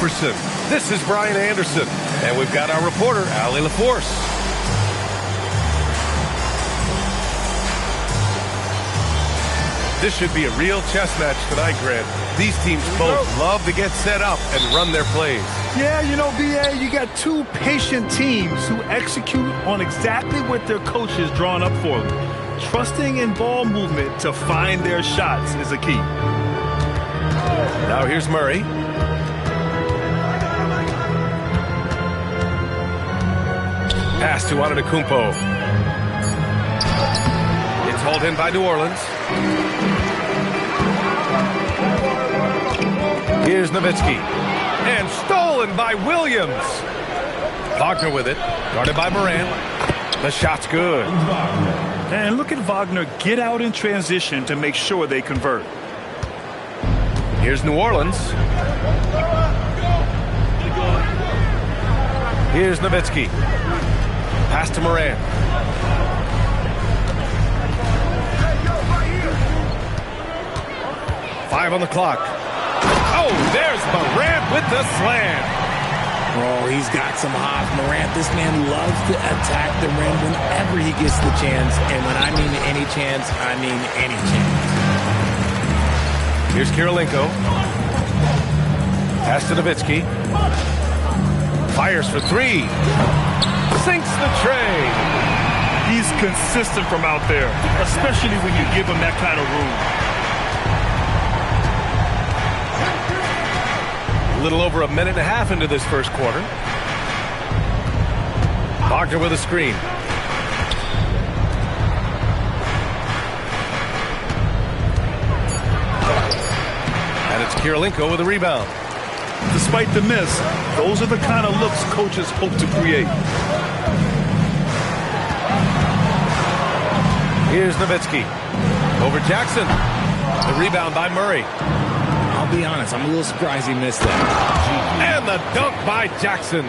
Iverson. This is Brian Anderson, and we've got our reporter, Allie LaForce. This should be a real chess match tonight, Grant. These teams both love to get set up and run their plays. Yeah, you know, B.A., you got two patient teams who execute on exactly what their coach has drawn up for them. Trusting in ball movement to find their shots is a key. Now here's Murray. Pass to Antetokounmpo. It's hauled in by New Orleans. Here's Nowitzki. And stolen by Williams. Wagner with it. Guarded by Morant. The shot's good. And look at Wagner get out in transition to make sure they convert. Here's New Orleans. Here's Nowitzki. Pass to Morant. Five on the clock. Oh, there's Morant with the slam. Oh, he's got some hops. Morant, this man loves to attack the rim whenever he gets the chance. And when I mean any chance, I mean any chance. Here's Kirilenko. Pass to Nowitzki. Fires for three. Sinks the tray. He's consistent from out there, especially when you give him that kind of room. A little over a minute and a half into this first quarter. Wagner with a screen. And it's Kirilenko with a rebound. Despite the miss, those are the kind of looks coaches hope to create. Here's Nowitzki. Over Jackson. The rebound by Murray. I'll be honest, I'm a little surprised he missed that. And the dunk by Jackson.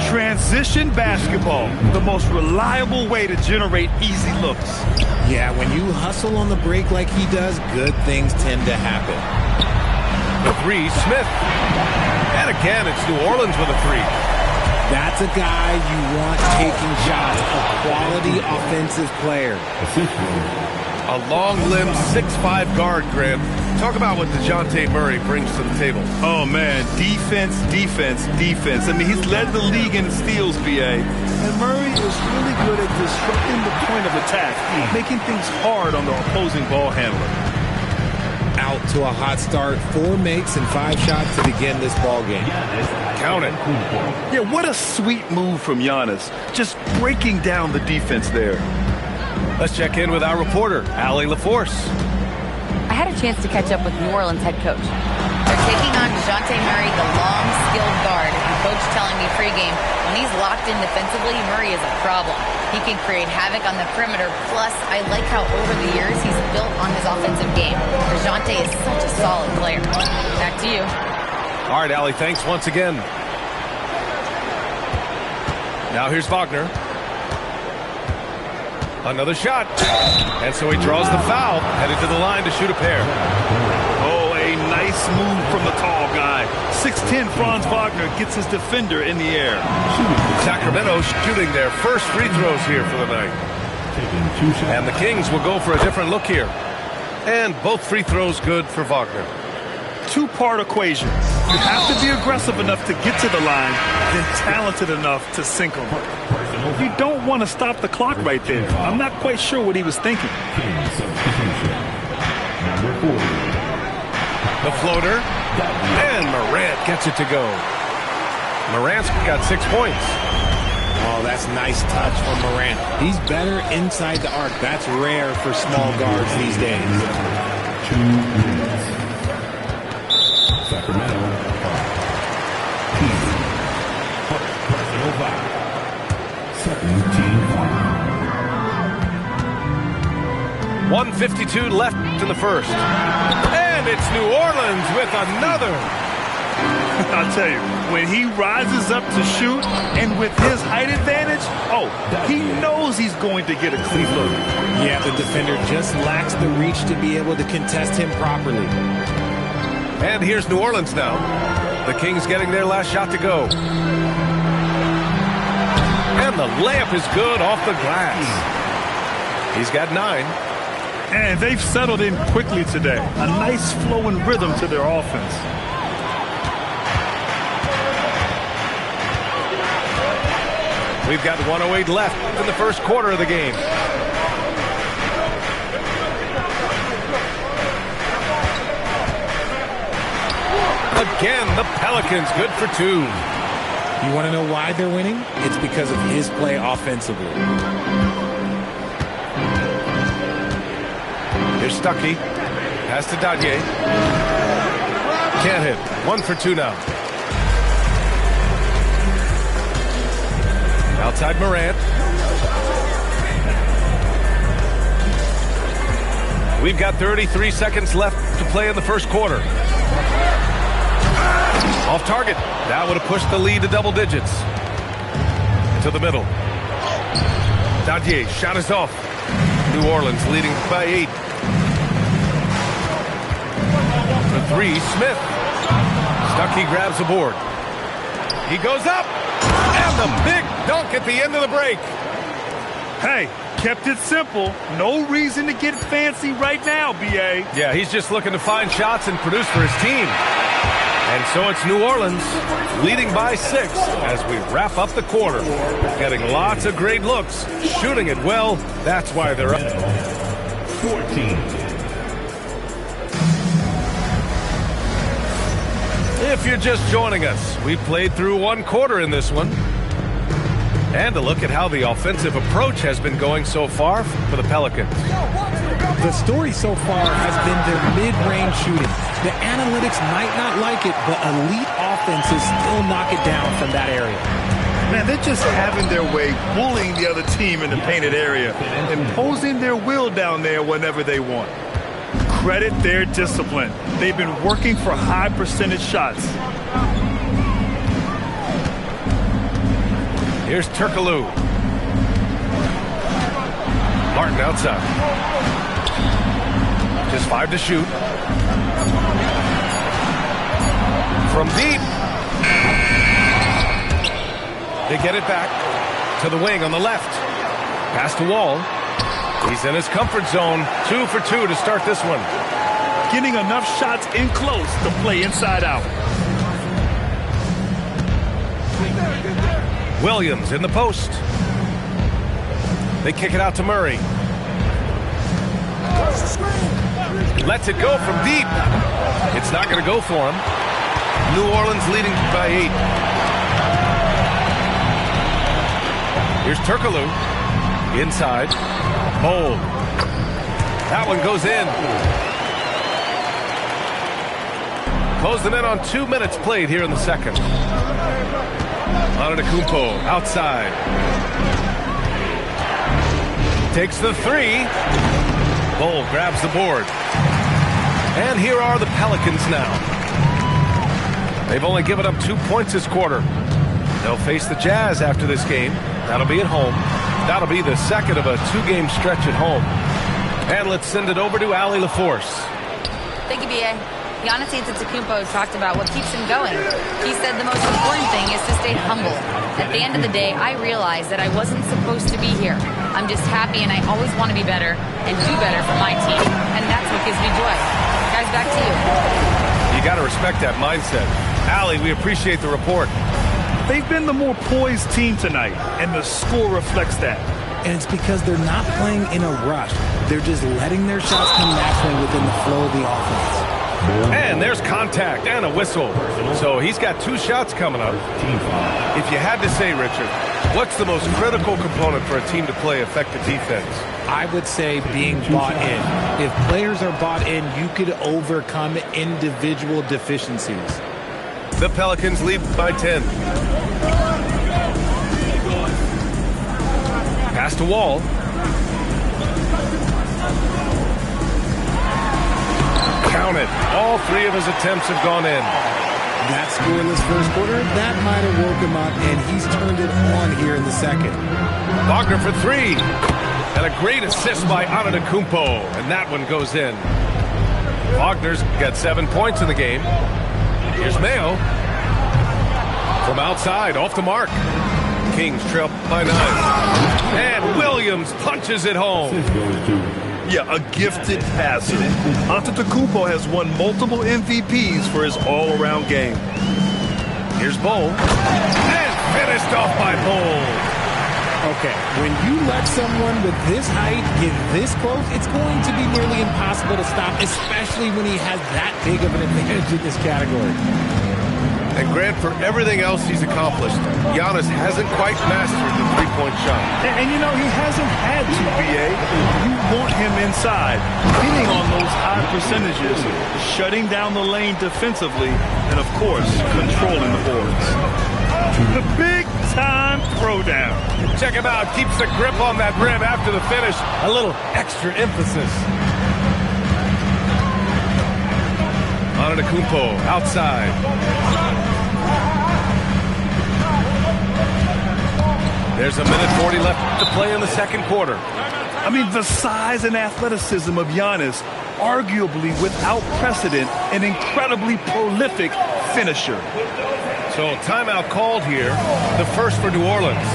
Transition basketball, the most reliable way to generate easy looks. Yeah, when you hustle on the break like he does, good things tend to happen. The three, Smith. And again, it's New Orleans with a three. That's a guy you want taking shots, a quality offensive player. A long-limbed 6'5" guard, Graham. Talk about what DeJounte Murray brings to the table. Oh, man, defense, defense, defense. I mean, he's led the league in steals, B.A. And Murray is really good at disrupting the point of attack, making things hard on the opposing ball handler. Out to a hot start, 4 makes and 5 shots to begin this ball game. Count it. Yeah, what a sweet move from Giannis. Just breaking down the defense there. Let's check in with our reporter, Allie LaForce. I had a chance to catch up with New Orleans head coach. They're taking on DeJounte Murray, the long, skilled guard. And coach telling me pregame, when he's locked in defensively, Murray is a problem. He can create havoc on the perimeter. Plus, I like how over the years he's built on his offensive game. DeJounte is such a solid player. Back to you. All right, Allie, thanks once again. Now here's Wagner. Another shot. And so he draws the foul, headed to the line to shoot a pair. Oh, a nice move from the tall guy. 6'10" Franz Wagner gets his defender in the air. Sacramento shooting their first free throws here for the night. And the Kings will go for a different look here. And both free throws good for Wagner. Two-part equation. You have to be aggressive enough to get to the line, then talented enough to sink them. You don't want to stop the clock right there. I'm not quite sure what he was thinking. The floater. And Morant gets it to go. Morant's got 6 points. Oh, that's nice touch from Morant. He's better inside the arc. That's rare for small guards these days. 2 minutes. Sacramento. Personal foul. 1:52 left in the first. And it's New Orleans with another. I'll tell you, when he rises up to shoot and with his height advantage, oh, he knows he's going to get a clean look. Yeah, the defender just lacks the reach to be able to contest him properly. And here's New Orleans now. The Kings getting their last shot to go. And the layup is good off the glass. He's got 9. And they've settled in quickly today. A nice flow and rhythm to their offense. We've got 1:08 left in the first quarter of the game. Again, the Pelicans good for 2. You want to know why they're winning? It's because of his play offensively. Here's Stuckey. Pass to Dadier. Can't hit. 1 for 2 now. Outside Morant. We've got 33 seconds left to play in the first quarter. Off target. That would have pushed the lead to double digits. To the middle. Dadier, shot is off. New Orleans leading by 8. For 3, Smith. Stuckey grabs the board. He goes up. And the big dunk at the end of the break. Hey, kept it simple. No reason to get fancy right now, B.A. Yeah, he's just looking to find shots and produce for his team. And so it's New Orleans leading by 6 as we wrap up the quarter. Getting lots of great looks, shooting it well. That's why they're up. 14. If you're just joining us, we played through 1 quarter in this one. And a look at how the offensive approach has been going so far for the Pelicans. The story so far has been their mid-range shooting. The analytics might not like it, but elite offenses still knock it down from that area. Man, they're just having their way, bullying the other team in the painted area, imposing their will down there whenever they want. Credit their discipline. They've been working for high percentage shots. Here's Turkoglu. Martin outside. Just 5 to shoot. From deep. They get it back to the wing on the left. Pass to Wall. He's in his comfort zone. 2 for 2 to start this one. Getting enough shots in close to play inside out. Williams in the post. They kick it out to Murray. Lets it go from deep. It's not going to go for him. New Orleans leading by 8. Here's Turkoglu. Inside. Bold. That one goes in. Close them in on 2 minutes played here in the second. Antetokounmpo outside. Takes the 3. Bull grabs the board. And here are the Pelicans now. They've only given up 2 points this quarter. They'll face the Jazz after this game. That'll be at home. That'll be the second of a 2-game stretch at home. And let's send it over to Allie LaForce. Thank you, B.A. Giannis Antetokounmpo talked about what keeps him going. He said the most important thing is to stay humble. At the end of the day, I realized that I wasn't supposed to be here. I'm just happy, and I always want to be better and do better for my team. And that's what gives me joy. Guys, back to you. You got to respect that mindset. Allie, we appreciate the report. They've been the more poised team tonight, and the score reflects that. And it's because they're not playing in a rush. They're just letting their shots come naturally within the flow of the offense. And there's contact and a whistle. So he's got 2 shots coming up. If you had to say, Richard, what's the most critical component for a team to play effective defense? I would say being bought in. If players are bought in, you could overcome individual deficiencies. The Pelicans lead by 10. Pass to Wall. Count it. All 3 of his attempts have gone in. That scoreless first quarter, that might have woke him up, and he's turned it on here in the second. Wagner for 3. And a great assist by Antetokounmpo. And that one goes in. Wagner's got 7 points in the game. Here's Mayo. From outside, off the mark. Kings trail by 9. And Williams punches it home. Yeah, a gifted passer. Antetokounmpo has won multiple MVPs for his all-around game. Here's Bull. And finished off by Bull. Okay, when you let someone with this height get this close, it's going to be nearly impossible to stop, especially when he has that big of an advantage in this category. And Grant, for everything else he's accomplished, Giannis hasn't quite mastered the three-point shot. And you know, he hasn't had to, BA. You want him inside, hitting on those high percentages, shutting down the lane defensively, and, of course, controlling the boards. The big-time throwdown. Check him out. Keeps the grip on that rim after the finish. A little extra emphasis. Antetokounmpo outside. There's a minute 40 left to play in the second quarter. I mean, the size and athleticism of Giannis, arguably without precedent, an incredibly prolific finisher. So timeout called here, the first for New Orleans.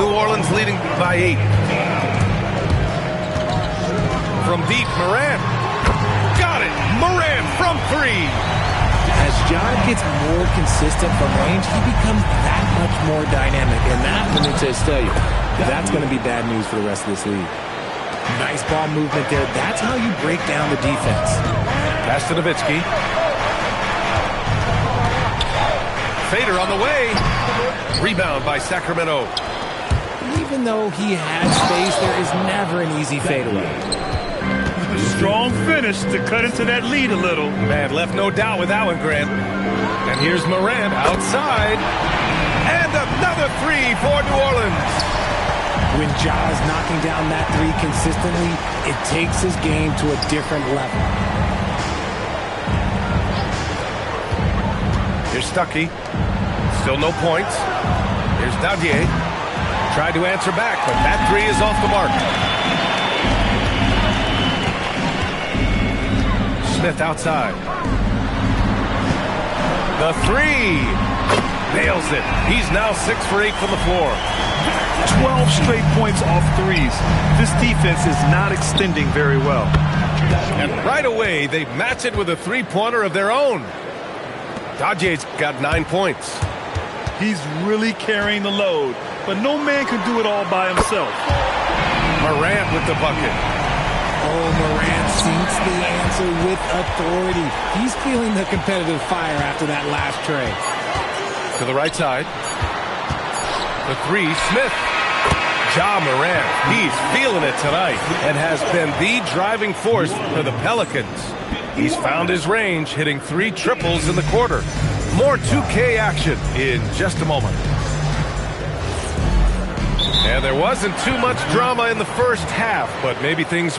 New Orleans leading by 8. From deep, Morant. Got it! Morant from 3. As John gets more consistent from range, he becomes that much more dynamic. And that, let me just tell you, that's going to be bad news for the rest of this league. Nice ball movement there. That's how you break down the defense. Pass to Nowitzki. Fader on the way. Rebound by Sacramento. Even though he has space, there is never an easy fadeaway. Strong finish to cut into that lead a little. Man, left no doubt with that one, Grant. And here's Morant outside. And another 3 for New Orleans. When Ja's knocking down that 3 consistently, it takes his game to a different level. Here's Stuckey. Still no points. Here's Dadier. Tried to answer back, but that 3 is off the mark. Smith outside. The 3. Nails it. He's now 6 for 8 from the floor. 12 straight points off threes. This defense is not extending very well. And right away, they match it with a three-pointer of their own. Dajie's got 9 points. He's really carrying the load, but no man can do it all by himself. Morant with the bucket. Oh, Morant sinks the answer with authority. He's feeling the competitive fire after that last tray. To the right side. The 3, Smith. Ja Morant, he's feeling it tonight and has been the driving force for the Pelicans. He's found his range, hitting 3 triples in the quarter. More 2K action in just a moment. And there wasn't too much drama in the first half, but maybe things